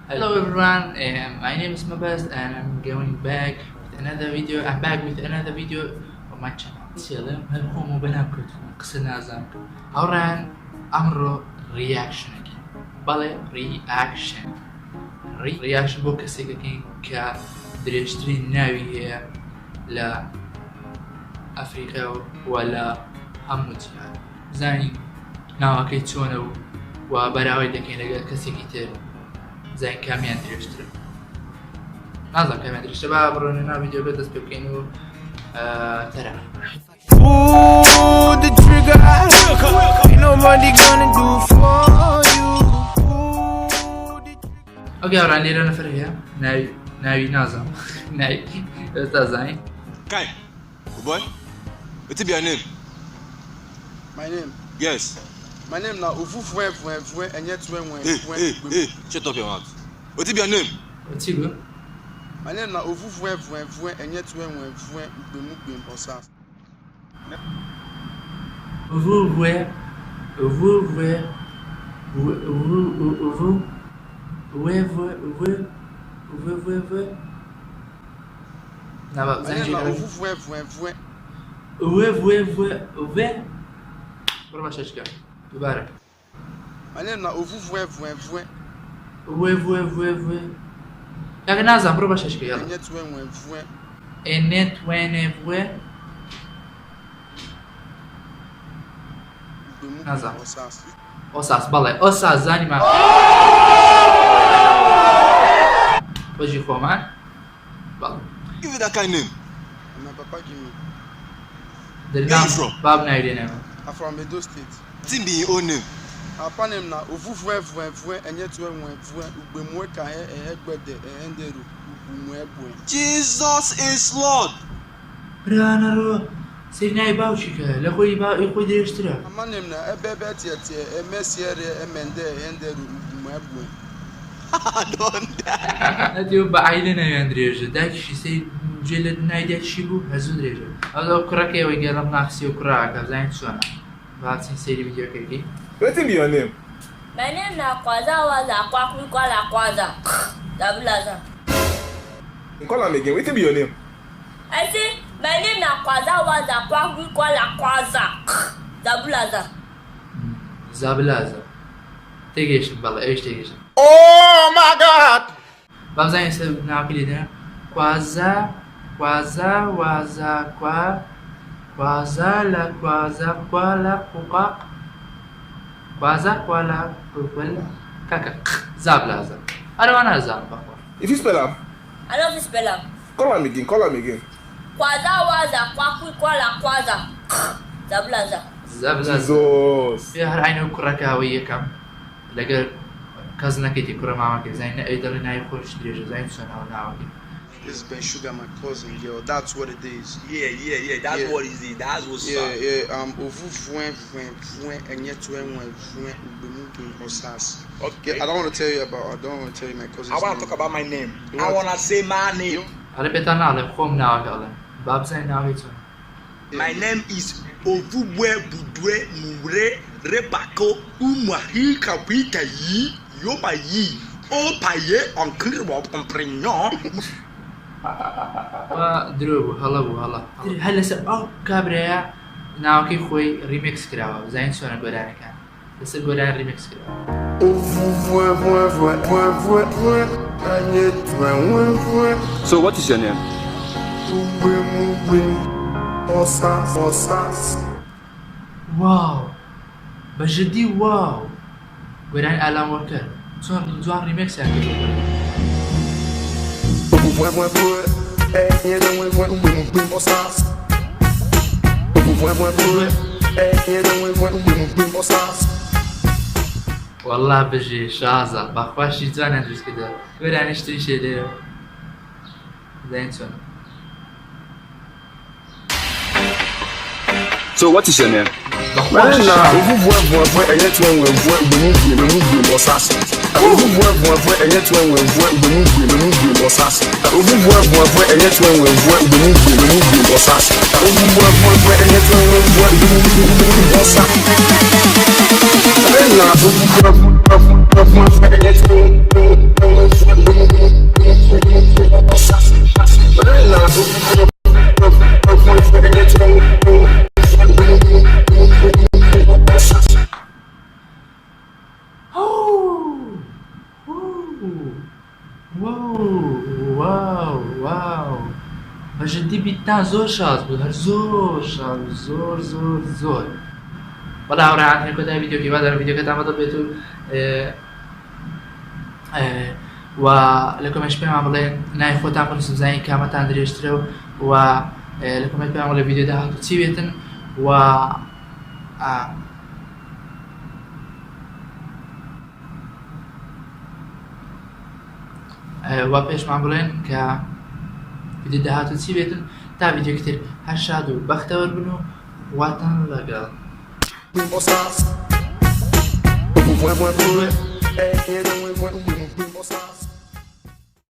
Hello everyone, my name is Mabaz and I'm going back with another video. I'm back with another video on my channel. سلام هلكم وبناكم قصنا زانكم. أوران أمر reaction again. بالله reaction بو كسي كين كدريشترين ناوي هي لا أفريقيا ولا همو جيهان. زاني ناوكي تونو وبراوي دكين لقى كسي كتير. زين كاميان درێژترن نازم كاميان درێژتر با بڕۆنە ناو ڤیدیۆ بێت دەست پێ بکەین و تەرە ئۆکێ هاوڕان لێرە نەفەر هەیە ناوی نازانم ناوی ئێستا زانین Kai, good boy. What's your name? My name? Yes. My name now Ufufwe and yet Hey, shut up your mouth. What's your name? What's you go? My name now Ufufwe and yet Bimubim or South. دوباره My name now Ufufwe یاکە نازانم بڕۆ بە شەشکە and یاڵا yet ئێنێتوێنێ Bimubim or South. ئۆساس بەڵێ ئۆساس زانیمان بەژی خۆمان بەڵێ Give me that kind name. My papa give me. دەرنام from? باب ناویرێنەوە I'm from Edo State. What's your own name? Our name now Ufufwe and yet Bimweka and Enderu. Jesus is Lord. برانەڕۆ سەرنای باوچیکە لە خۆی خۆی درێژترە My name now Ebebet yet a messier and Enderu. Don't die. ئەدی و بە عیلە ناویان درێژە داکیشی سەی گوێ لە نایدا چی بوو هەزوو درێژە ئەو کوڕەکەیەوەی گەڵم ناخسی و کوڕاکە بزانین چۆنە باچین سەیری ڤیدیۆکەکەی What's your name? My name na Kwaza Waza Kwakwala Kwaza. Dabulaza. Call him again. What's your name? I say my name na Kwaza Waza Kwakwala Kwaza. Dabulaza. زابلازە تێگەیشتم بەڵێ ئەویش تێگەیشتم Oh my God! بابزانین سە ناوکە لێدەنە کوازا وازا کوازا لە کوازا کوالە قوقاق کوازا کوالە قوقل کاکە زابلازە ئەرەوە نازانم بەخۆ If you spell him, I love this spell. call him again. Call him again. Kwaza Waza Kwakwala Kwaza. Dabulaza. زابلازە Jesus. پێ هەر عینە و کوڕەکەوەی یەکەم لەگەر کەس نەکەیتی کوڕە مامەکە زین ئەی دەڵی ناوی خۆش درێژە زین چۆنەوە ناوەکە This is Ben Sugar, my cousin, yo. That's what it is. Yeah. That's Yeah. what is it. That's what's up. Yeah. Ufufwe and yet Bimubim or South. Okay. I don't want to tell you my cousin. I want to talk about my name. I want to say my name. هەرە پێتان ناڵێم خۆم ناوەکە ئەڵێم با بزانین ناوەکەی چۆنە My name is Ovubwe Budwe Mure Rebako Umwahi Kapita Yi Yoba Yi Opaye Enclirwa Compregnon. درۆ بوو هەڵە بوو هەڵە هەر لەسەر ئەو کابرایە ناوەکەی خۆی ریمێکس کراوە بزانین چۆنە گۆرانەکان لەسەر گۆران ریمێکس کراوە So what is your name? واو بەژدی واو گۆرانی ئالان وەکەر چۆن جوان ریمێکسیان کرد والله بژێ شازە بەخواشی جوانیان دروست کردە گۆرانیشتری شێ لێرە زین چۆنە So what is your name? Marina, vous voyez, et yet when we voit, we move, assassin. Vous voyez, et yet when we voit, we move, assassin. Vous voyez, et yet when we voit, we move, assassin. Vous voyez, et yet when we voit, we move, assassin. Marina, vous voyez, et yet when we voit, we move, assassin. Marina, vous voyez, et yet when we واو بەژدی بیتان زۆر شاد بوو هەر زۆر شاد زۆر بەڵا هاوڕێیان کۆتای ڤیدیۆکی وا دەرم ڤیدیۆکەتان بەدڵ بێت و لە کۆمنت پێمان بڵێن ناوی خۆتان بنووسن زانین کامەتان درێژترە و لە کۆمنت پێمان بڵێ ڤیدیۆ داهاتوو چی بێتن و پێشمان بڵێن کە ڤیدیۆ داهاتوو چی بێتن تا ڤیدیۆکتر هەر شاد و بەختەوەر بن و خواتان لەگەڵ Vous voyez,